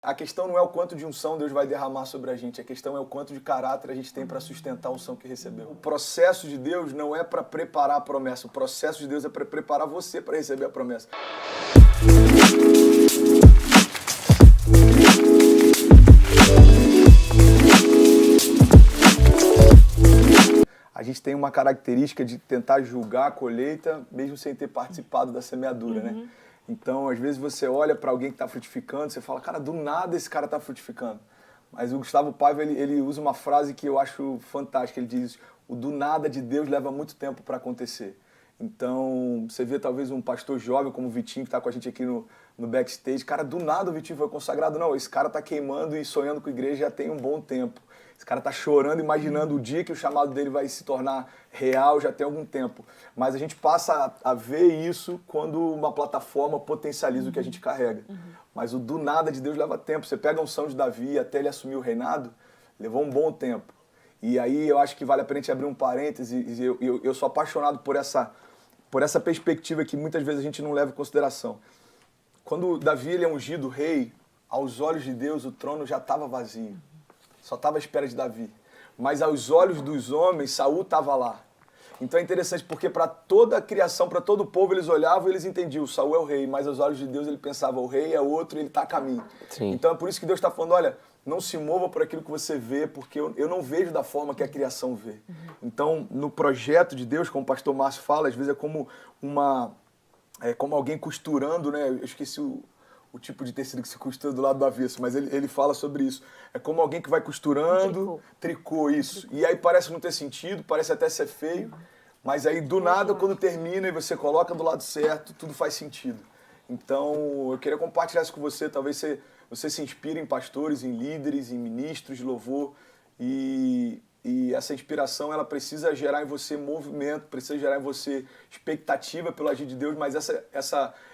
A questão não é o quanto de unção Deus vai derramar sobre a gente, a questão é o quanto de caráter a gente tem para sustentar a unção que recebeu. O processo de Deus não é para preparar a promessa, o processo de Deus é para preparar você para receber a promessa. A gente tem uma característica de tentar julgar a colheita mesmo sem ter participado da semeadura, né? Então, às vezes você olha para alguém que está frutificando, você fala, cara, do nada esse cara está frutificando. Mas o Gustavo Paiva, ele usa uma frase que eu acho fantástica, ele diz, o do nada de Deus leva muito tempo para acontecer. Então, você vê talvez um pastor jovem como o Vitinho, que está com a gente aqui no backstage, cara, do nada o Vitinho foi consagrado. Não, esse cara está queimando e sonhando com a igreja já tem um bom tempo. Esse cara está chorando, imaginando o dia que o chamado dele vai se tornar real já tem algum tempo. Mas a gente passa a ver isso quando uma plataforma potencializa o que a gente carrega. Mas o do nada de Deus leva tempo. Você pega a unção de Davi até ele assumir o reinado, levou um bom tempo. E aí eu acho que vale a pena a gente abrir um parêntese. Eu sou apaixonado por essa perspectiva que muitas vezes a gente não leva em consideração. Quando Davi ele é ungido rei, aos olhos de Deus o trono já estava vazio. Só estava à espera de Davi. Mas aos olhos dos homens, Saul estava lá. Então é interessante porque para toda a criação, para todo o povo, eles olhavam e eles entendiam, Saul é o rei, mas aos olhos de Deus ele pensava, o rei é outro e ele está a caminho. Sim. Então é por isso que Deus está falando, olha, não se mova por aquilo que você vê, porque eu não vejo da forma que a criação vê. Então, no projeto de Deus, como o pastor Márcio fala, às vezes é como alguém costurando, né? Eu esqueci o tipo de tecido que se costura do lado do avesso, mas ele fala sobre isso. É como alguém que vai costurando, tricô, isso. E aí parece não ter sentido, parece até ser feio, mas aí do nada, quando termina e você coloca do lado certo, tudo faz sentido. Então, eu queria compartilhar isso com você, talvez você se inspire em pastores, em líderes, em ministros de louvor, e essa inspiração ela precisa gerar em você movimento, precisa gerar em você expectativa pelo agir de Deus, mas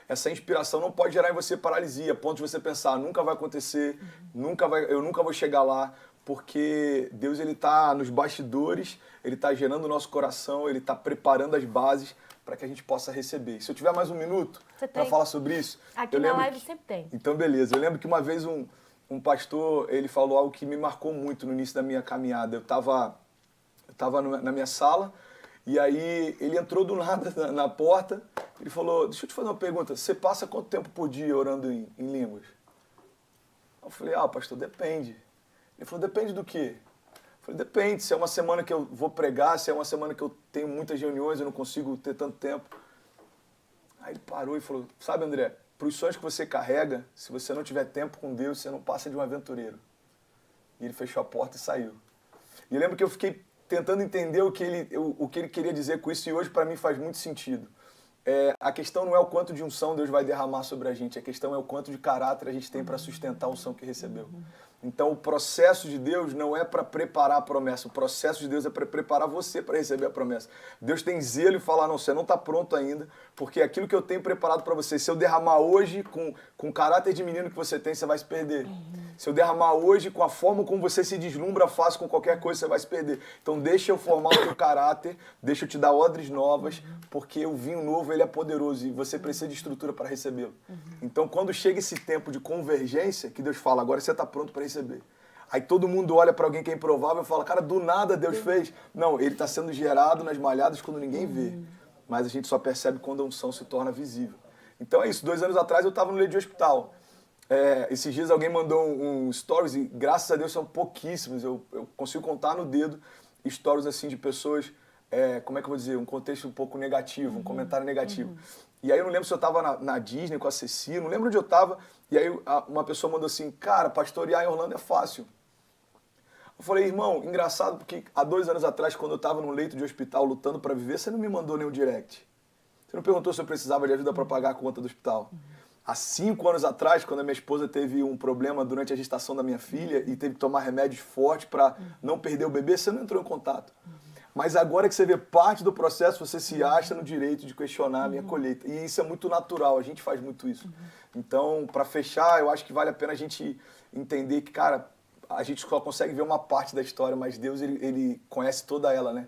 essa inspiração não pode gerar em você paralisia, a ponto de você pensar, nunca vai acontecer, eu nunca vou chegar lá, porque Deus ele está nos bastidores, ele está gerando o nosso coração, ele está preparando as bases para que a gente possa receber. Se eu tiver mais um minuto para falar sobre isso... Aqui na live sempre tem. Então, beleza. Eu lembro que uma vez um pastor, ele falou algo que me marcou muito no início da minha caminhada. Eu tava na minha sala, e aí ele entrou do nada na porta, ele falou, deixa eu te fazer uma pergunta, você passa quanto tempo por dia orando em línguas? Eu falei, pastor, depende. Ele falou, depende do quê? Eu falei, depende, se é uma semana que eu vou pregar, se é uma semana que eu tenho muitas reuniões, eu não consigo ter tanto tempo. Aí ele parou e falou, sabe, André, para os sonhos que você carrega, se você não tiver tempo com Deus, você não passa de um aventureiro. E ele fechou a porta e saiu. E eu lembro que eu fiquei tentando entender o que ele queria dizer com isso, e hoje para mim faz muito sentido. A questão não é o quanto de unção Deus vai derramar sobre a gente, a questão é o quanto de caráter a gente tem para sustentar a unção que recebeu. Então o processo de Deus não é para preparar a promessa, o processo de Deus é para preparar você para receber a promessa. Deus tem zelo e fala, não, você não está pronto ainda, porque aquilo que eu tenho preparado para você, se eu derramar hoje com o caráter de menino que você tem, você vai se perder. Se eu derramar hoje com a forma como você se deslumbra fácil com qualquer coisa, você vai se perder. Então deixa eu formar o teu caráter, deixa eu te dar odres novas, porque o vinho novo ele é poderoso e você precisa de estrutura para recebê-lo. Então quando chega esse tempo de convergência, que Deus fala, agora você está pronto para receber. Aí todo mundo olha para alguém que é improvável e fala, cara, do nada Deus fez. Não, ele está sendo gerado nas malhadas quando ninguém vê. Mas a gente só percebe quando a unção se torna visível. Então é isso, 2 anos atrás eu estava no leito de hospital. Esses dias alguém mandou um stories, e graças a Deus são pouquíssimos, eu consigo contar no dedo stories assim de pessoas, como é que eu vou dizer, um contexto um pouco negativo, um comentário negativo. E aí eu não lembro se eu estava na Disney com a Ceci, não lembro onde eu estava, e aí uma pessoa mandou assim, cara, pastorear em Orlando é fácil. Eu falei, irmão, engraçado porque há 2 anos atrás, quando eu estava no leito de hospital lutando para viver, você não me mandou nenhum direct. Você não perguntou se eu precisava de ajuda para pagar a conta do hospital. Há 5 anos atrás, quando a minha esposa teve um problema durante a gestação da minha filha e teve que tomar remédios fortes para não perder o bebê, você não entrou em contato. Mas agora que você vê parte do processo, você se acha no direito de questionar a minha colheita. E isso é muito natural, a gente faz muito isso. Então, para fechar, eu acho que vale a pena a gente entender que, cara, a gente só consegue ver uma parte da história, mas Deus, ele conhece toda ela, né?